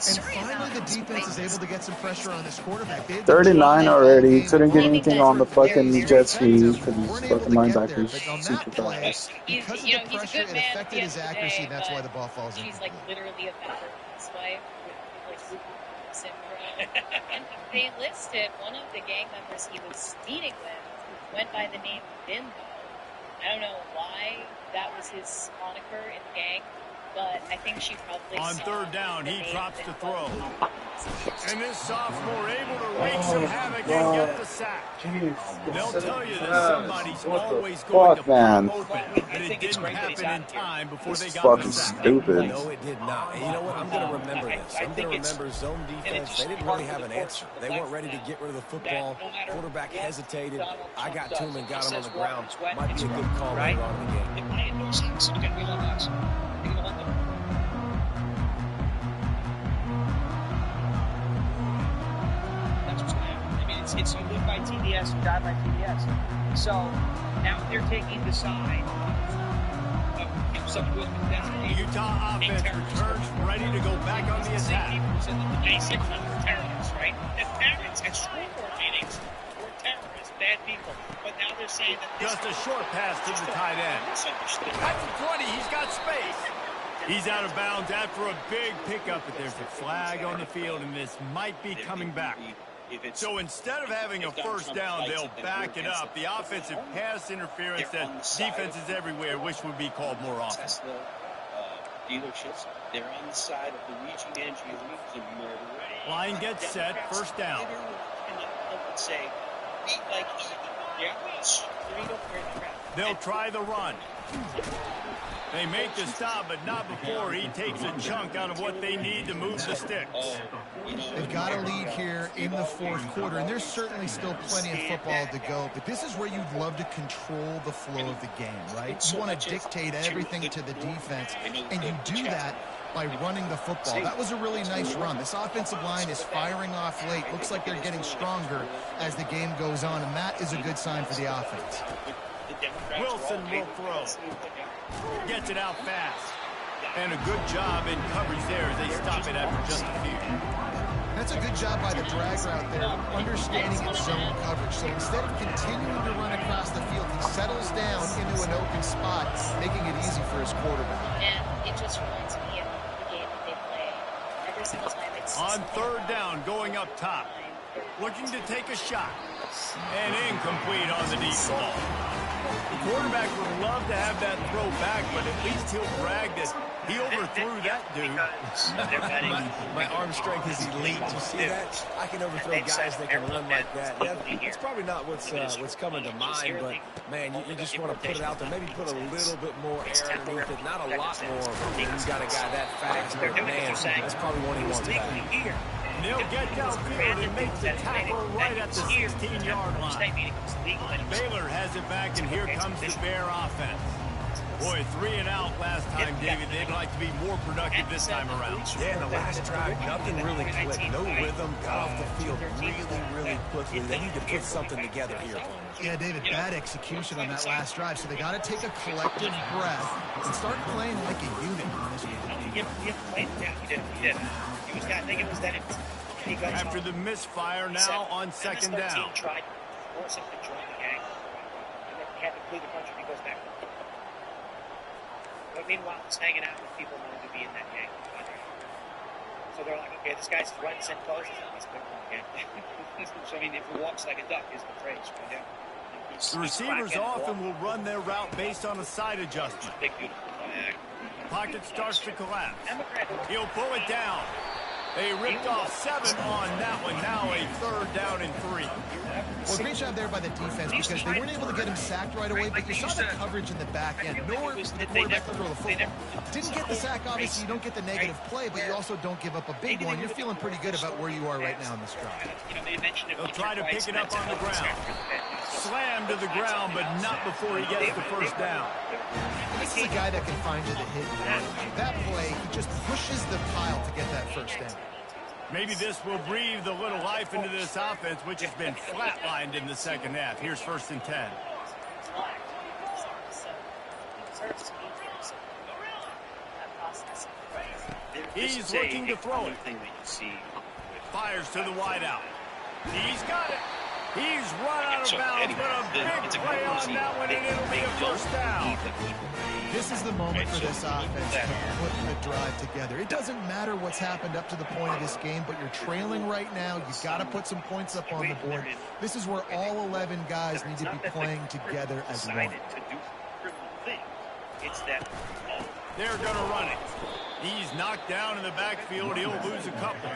And finally, the defense is able to get some pressure on this quarterback. 39 already. Couldn't get anything on the fucking jet ski for these fucking linebackers. But on that play, because of the pressure, it affected his accuracy, and that's why the ball falls in. She's like literally a better housewife with like syndrome. And they listed one of the gang members he was meeting with, who went by the name Bimbo. I don't know why that was his moniker in the gang, but I think she probably on saw third down, he drops to throw. And this sophomore able to Oh, wreak some havoc and get the sack. Jeez. They'll tell you that somebody's always going to man? pop open, but it didn't happen in time before they It's got the fucking sack. stupid. No, it did not. And you know what? I'm going to remember this. I'm going to remember zone defense. They didn't really have an answer. They weren't ready to get rid of the football. Quarterback hesitated. I got to him and got him on the ground. Might be a good call later on in the game. If I had no sacks, it's going to be like us. You're going to let them. That's what's going to happen. I mean, it's you live by TDS, you die by TDS. So now they're taking the side of someone who has been designated. Utah offense returns ready to go back on the attack. The basic terrorists, right? The parents at school board meetings were terrorists, bad people. But now they're saying that this Just a short pass to the tight end. At the 20, he's got space. He's out of bounds after a big pickup, but there's a flag on the field, and this might be coming back. So instead of having a first down, they'll back it up. The offensive pass interference that defenses everywhere wish would be called more often. Tesla dealerships, they're on the side of the Luigi Mangione and murder. Line gets set, first down. Let's say, eat like eat. Yeah, straight up where they're at. They'll try the run. They make the stop, but not before he takes a chunk out of what they need to move the sticks. They've got a lead here in the fourth quarter, and there's certainly still plenty of football to go, but this is where you'd love to control the flow of the game, right? You want to dictate everything to the defense, and you do that by running the football. That was a really nice run. This offensive line is firing off late. Looks like they're getting stronger as the game goes on, and that is a good sign for the offense. Wilson will throw. Gets it out fast. And a good job in coverage there as they stop it after just a few. That's a good job by the drag route there, understanding its zone coverage. So instead of continuing to run across the field, he settles down into an open spot, making it easy for his quarterback. And it just reminds me of the game that they play every single time it's on third down, going up top. Looking to take a shot. And incomplete on the deep ball. The quarterback would love to have that throw back, but at least he'll brag that he overthrew that dude. My arm strength is elite. You see that? I can overthrow guys that can run like that. It's probably not what's coming to mind, but man, you just want to put it out there. Maybe put a little bit more air underneath it, not a lot more. You've got a guy that fast, but man, that's probably one he wants back. They'll get downfield and make the tackle right at the 16-yard line. Baylor has it back, and here comes the Bear offense. Boy, 3 and out last time, David. They'd like to be more productive this time around. Yeah, in the last drive, nothing really clicked. No rhythm, got off the field really quickly. They need to put something together here. Yeah, David, bad execution on that last drive, so they got to take a collective breath and start playing like a unit on this game. He was not thinking it was that. After the misfire, now on second down. Tried to force him to join the gang. And then he had to plead the punch when he goes back. But meanwhile, he's hanging out with people known to be in that gang. So they're like, okay, this guy's runs and closes. He's been in the gang. So, I mean, if he walks like a duck is the phrase. Right? The receivers often will run their route based on a side adjustment. Big, beautiful Pocket starts to collapse. He'll pull it down. They ripped off 7 on that one. Now a third down and 3. Well, great job there by the defense because they weren't able to get him sacked right away, but you saw the coverage in the back end. Nowhere for the quarterback to throw the football. Didn't get the sack, obviously. You don't get the negative play, but you also don't give up a big one. You're feeling pretty good about where you are right now in this drive. They'll try to pick it up on the ground. Slam to the ground, but not before he gets the first down. This is a guy that can find you the hit. That play, he just pushes the pile to get that first down. Maybe this will breathe a little life into this offense, which has been flatlined in the second half. Here's 1st and 10. process. He's looking to throw it. Thing that you see Fires to the wideout. He's got it. He's run out of bounds, but a big play on that one, and it'll be a first down. This is the moment for this offense to put the drive together. It doesn't matter what's happened up to the point of this game, but you're trailing right now. You've got to put some points up on the board. This is where all 11 guys need to be playing together as one. They're going to run it. He's knocked down in the backfield. He'll lose a couple.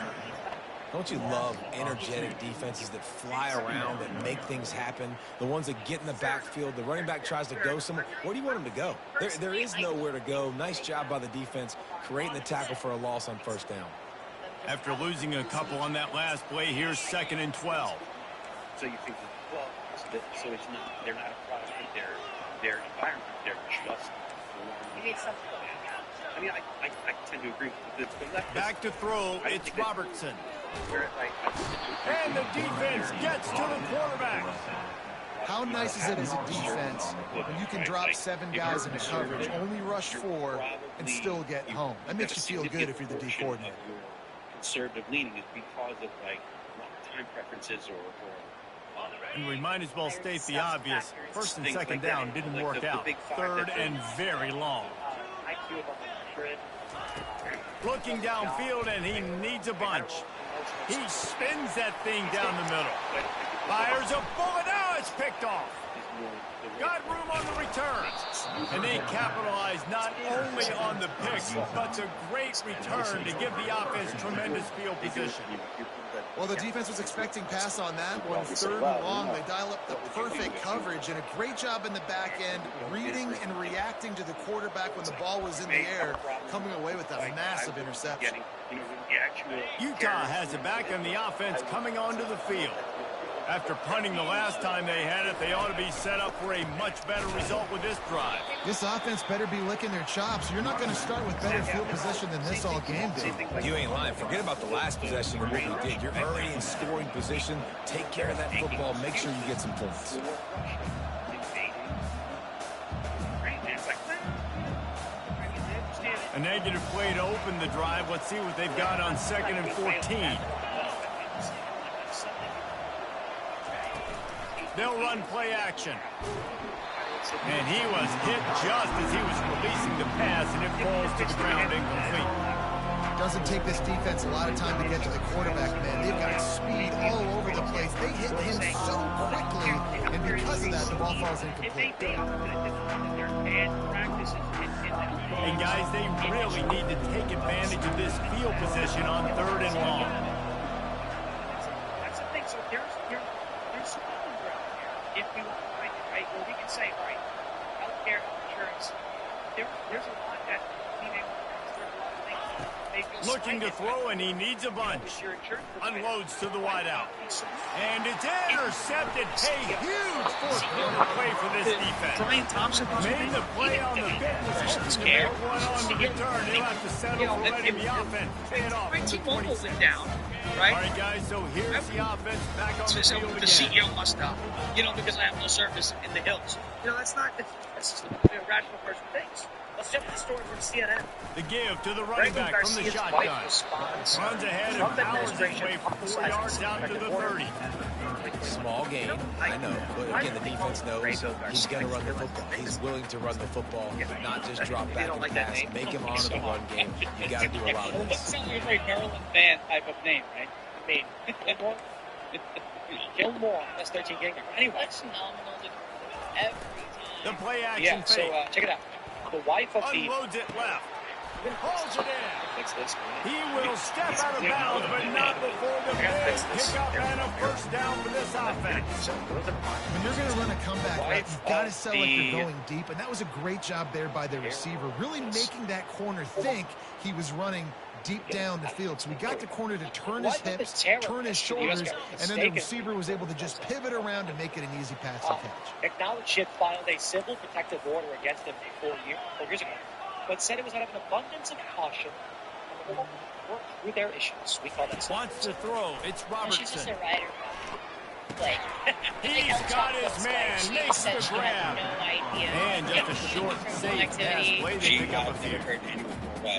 Don't you love energetic defenses that fly around, that make things happen? The ones that get in the backfield, the running back tries to go somewhere. Where do you want him to go? There is nowhere to go. Nice job by the defense creating the tackle for a loss on first down. After losing a couple on that last play, here's 2nd and 12. So you think, well, so it's not, they're not a product of their environment. They're just You need something. I mean, I tend to agree with the left. Back to throw, it's Robertson. And the defense gets to the quarterback. How nice is it as a defense when you can drop 7 guys into coverage, only rush 4, and still get home? That makes you feel good if you're the D coordinator. Conservative leaning is because of time preferences or and we might as well state the obvious. 1st and 2nd down didn't work out. 3rd and very long. Looking downfield, and he needs a bunch. He spins that thing down the middle. Fires a bullet. Now it's picked off. Got room on the return. And they capitalize not only on the pick, but the great return to give the offense tremendous field position. Well, the defense was expecting pass on that one. 3rd and long. They dial up the perfect coverage and a great job in the back end, reading and reacting to the quarterback when the ball was in the air, coming away with a massive interception. Utah has it back on the offense coming onto the field. After punting the last time they had it, they ought to be set up for a much better result with this drive. This offense better be licking their chops. You're not going to start with better field position than this all game did. You ain't lying. Forget about the last possession and what we did. You're already in scoring position. Take care of that football. Make sure you get some points. A negative play to open the drive. Let's see what they've got on 2nd and 14. They'll run play action. And he was hit just as he was releasing the pass, and it falls to the ground incomplete. Doesn't take this defense a lot of time to get to the quarterback, man. They've got speed all over the place. They hit him so quickly, and because of that, the ball falls incomplete. And guys, they really need to take advantage of this field position on 3rd and long. That's the thing. So there's some common ground here. If we want to find it, right? Well, we can say, all right, healthcare, insurance. There's a lot that there's a lot of things. Looking to throw, and he needs a bunch. Unloads to the wideout. And it's intercepted. A huge 4th-quarter play for this defense. Brian Thompson made the play on the bit. Was hoping to get one on the return. He'll have to settle for letting the offense pay it off. T-Mobile went down, right? All right, guys, so here's the offense back on the field again. The CEO must stop, because I have no service in the hills. That's just a rational person thinks. Let's jump to the story from CNN. The give to the running back from the shotgun. Runs ahead and powers his way 4 yards out to the 30. Small gain, I know. But again, the defense knows he's going to run the football. He's willing to run the football, not just drop back and pass. Make him honor the run game. You got to do a lot of this. It sounds like a very Maryland fan type of name, right? I mean, Gilmore. That's 13 ganger. Anyway. That's phenomenal every time. The play action fake. So check it out. The wife of the... Unloads it left. Holds it in. He will step out of bounds, but not before the big pickup and a first down for this offense. When you're going to run a comeback route, you've got to sell like you're going deep, and that was a great job there by the receiver, really making that corner think he was running deep down the field. So we got the corner to turn his hips, turn his shoulders, and then the receiver was able to just pivot around and make it an easy pass and catch. Acknowledged she had filed a civil protective order against him 4 years ago, but said it was out of an abundance of caution and work through their issues. We call that wants to throw. It's Robertson. She's just a rider. Like, He's got his man, she makes said the she grab. had no idea. And just a short, safe pass play. They pick up a few.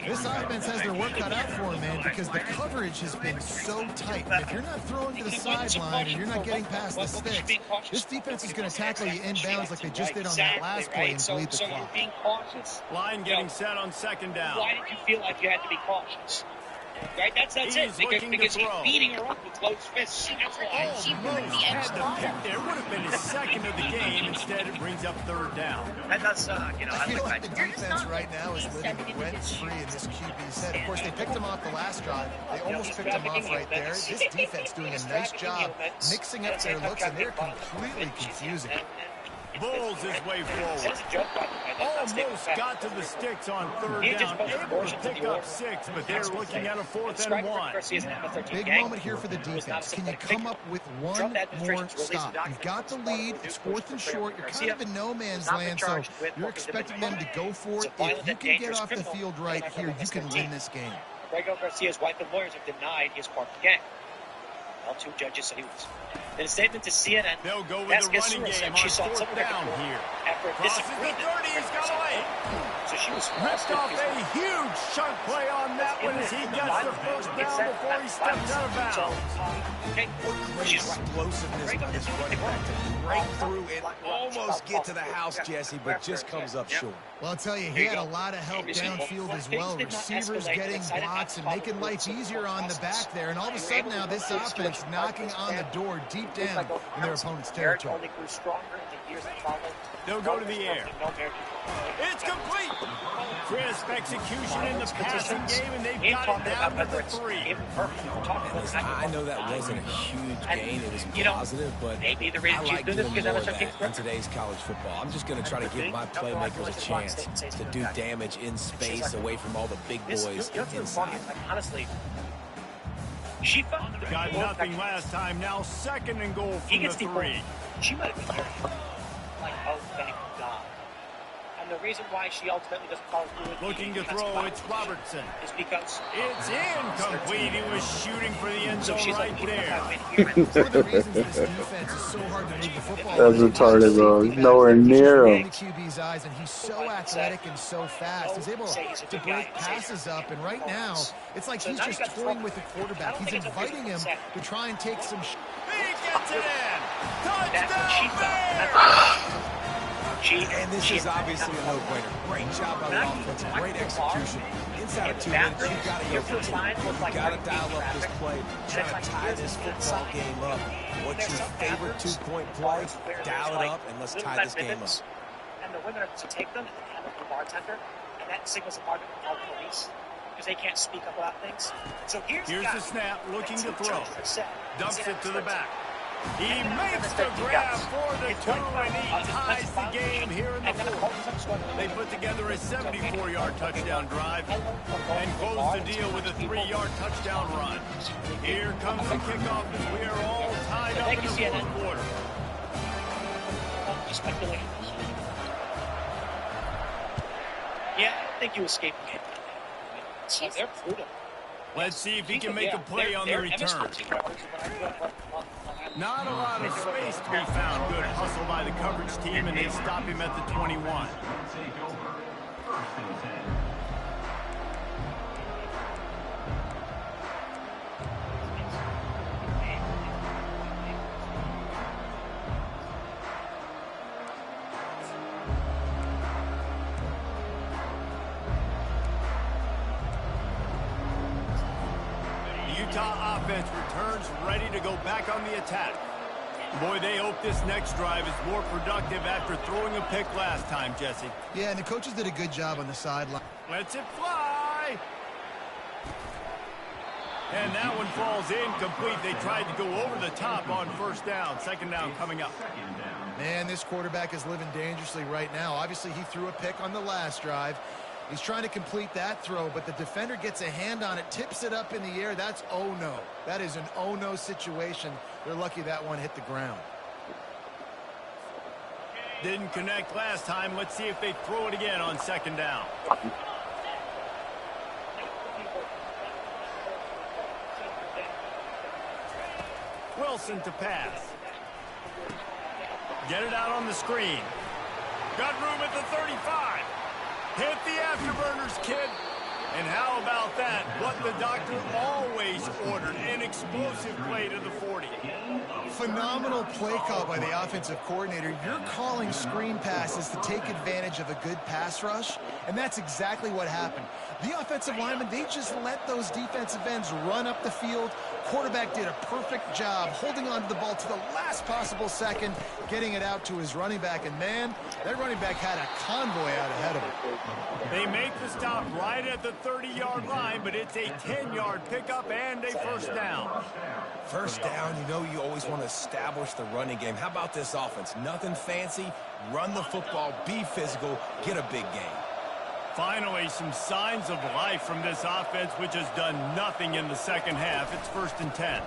This offense has their work cut out for him, man, because the coverage has been so tight. And if you're not throwing to the sideline and you're not getting past the sticks, this defense is going to tackle you inbounds like they just did on that last play and bleed the clock. Being cautious. Line getting set on second down. Why did you feel like you had to be cautious? Right, that's it. Because he's beating her up with closed fists. That's why. She put the edge on him. There would have been his second of the game. Instead, it brings up third down. That does suck, you know. I feel like the defense right now is living rent-free in this QB's head. Of course, they picked him off the last drive. They almost picked him off right there. This defense doing a nice job mixing up their looks, and they're completely confusing. Bulls his way forward. Almost got to the sticks on third down. Able to pick up 6, but they're looking at a 4th and 1. Big moment here for the defense. Can you come up with one more stop? You've got the lead. It's 4th and short. You're kind of in no man's land, so you're expecting them to go for it. If you can get off the field right here, you can win this game. Grego Garcia's wife and lawyers have denied he is part of the gang. All 2 judges said he was. In a statement to CNN, they'll go with the running game on 4th down here. After a disagreement, he's got away. So she was ripped off a huge chunk play on that one as he gets the first down before he steps out of bounds. Great explosiveness by this running back to break through and almost get to the house, Jesse, but just comes up short. Well, I'll tell you, he had a lot of help downfield as well. Receivers getting blocks and making life easier on the back there. And all of a sudden now this offense knocking on the door deep down in their opponent's territory. They'll go to the air. It's complete. Crisp execution in the passing game, and they've got it down to the 3. I know that wasn't a huge gain. It was positive, but I like doing more of that in today's college football. I'm just going to try to give my playmakers a chance to do damage in space away from all the big boys inside. Honestly, she got nothing last time. Now 2nd and goal from the 3. She might have been like, oh, thank God. And the reason why she ultimately doesn't follow through looking to throw, it's Robertson. Is because it's incomplete. He was shooting for the end zone right there. One of the reasons this defense is so hard to move the football. That's retarded, bro. Nowhere near him. In the QB's eyes, and he's so athletic and so fast. He's able to break passes up, and right now, it's like he's just toying with the quarterback. He's inviting him to try and take some. He gets it in. Touchdown, and this is obviously a no-brainer. Great job by the offense. Great execution. Inside of 2 minutes, you've got to go for 2. You've got to dial up this play. Try to tie this football game up. What's your favorite 2-point play? Dial it up, and let's tie this game up. And the women are to take them and hand them to the bartender, and that signals a market to call the police because they can't speak up about things. So here's the snap, looking to throw. Dumps it to the back. He makes the grab for the 2, and he ties the game here in the 4th. They put together a 74-yard touchdown drive and close the deal with a 3-yard touchdown run. Here comes the kickoff as we are all tied up in the 4th quarter. Yeah, I don't think you escaped the game. They're brutal. Let's see if he can make a play on the return. Not a lot of space to be found. Good hustle by the coverage team, and they stop him at the 21. Utah offense returns ready to go back on the attack. Boy, they hope this next drive is more productive after throwing a pick last time, Jesse. Yeah, and the coaches did a good job on the sideline. Lets it fly. And that one falls incomplete. They tried to go over the top on 1st down. 2nd down coming up. Man, this quarterback is living dangerously right now. Obviously, he threw a pick on the last drive. He's trying to complete that throw, but the defender gets a hand on it, tips it up in the air. That's oh-no. That is an oh-no situation. They're lucky that one hit the ground. Didn't connect last time. Let's see if they throw it again on 2nd down. Wilson to pass. Get it out on the screen. Got room at the 35. Hit the afterburners, kid. And how about that? What the doctor always ordered, an explosive play to the 40. Phenomenal play call by the offensive coordinator. You're calling screen passes to take advantage of a good pass rush, and that's exactly what happened. The offensive linemen, they just let those defensive ends run up the field. Quarterback did a perfect job holding on to the ball to the last possible second, getting it out to his running back, and man, that running back had a convoy out ahead of him. They make the stop right at the 30-yard line, but it's a 10-yard pickup and a first down. First down, you know you always want to establish the running game. How about this offense? Nothing fancy. Run the football, be physical, get a big gain. Finally, some signs of life from this offense, which has done nothing in the second half. It's 1st and 10.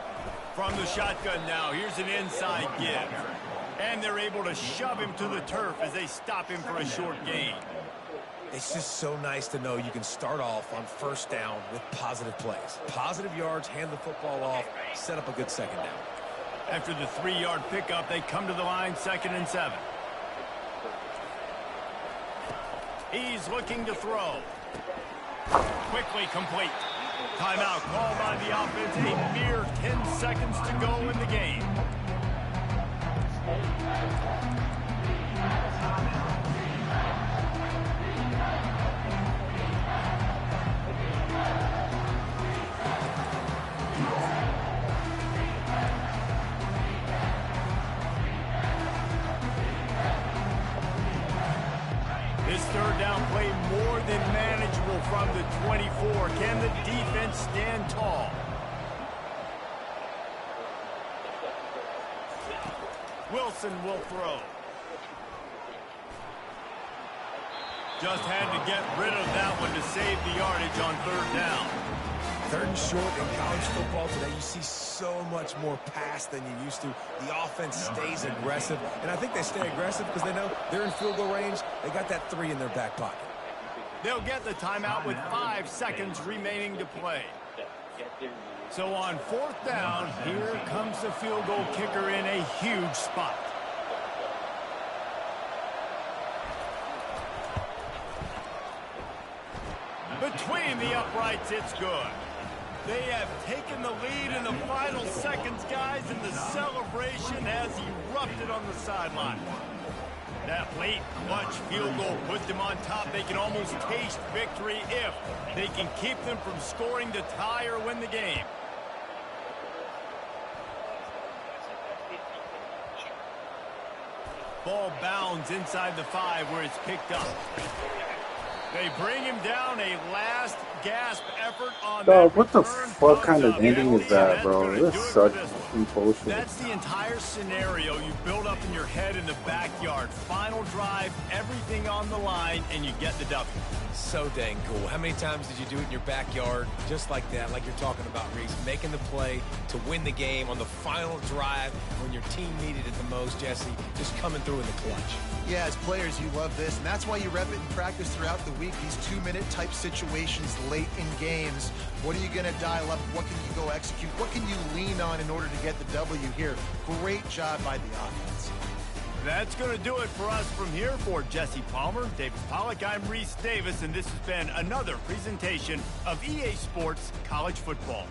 From the shotgun now, here's an inside give. And they're able to shove him to the turf as they stop him for a short gain. It's just so nice to know you can start off on first down with positive plays. Positive yards, hand the football off, set up a good second down. After the 3-yard pickup, they come to the line, 2nd and 7. He's looking to throw. Quickly complete. Timeout called by the offense. A mere 10 seconds to go in the game. This third down play more than manageable from the 24. Can the defense stand tall? Wilson will throw. Just had to get rid of that one to save the yardage on 3rd down. 3rd and short in college football today, you see so much more pass than you used to. The offense stays aggressive, and I think they stay aggressive because they know they're in field goal range. They got that 3 in their back pocket. They'll get the timeout with 5 seconds remaining to play. So on 4th down, here comes the field goal kicker in a huge spot. Between the uprights, it's good. They have taken the lead in the final seconds, guys, and the celebration has erupted on the sideline. That late clutch field goal puts them on top. They can almost taste victory if they can keep them from scoring to tie or win the game. Ball bounds inside the 5 where it's picked up. They bring him down, a last gasp effort on Dog, that what the return fuck kind of punt-up. ending is that, bro? That's This gonna such do it for this bullshit. That's the entire scenario you build up in your head in the backyard. Final drive, everything on the line, and you get the W. So dang cool. How many times did you do it in your backyard just like that, like you're talking about, Reese? Making the play to win the game on the final drive when your team needed it the most, Jesse, just coming through in the clutch. Yeah, as players, you love this, and that's why you rep it in practice throughout the week, these 2-minute type situations late in games. What are you going to dial up? What can you go execute? What can you lean on in order to get the W here? Great job by the offense. That's going to do it for us from here. For Jesse Palmer, David Pollack, I'm Reese Davis, and this has been another presentation of EA Sports College Football.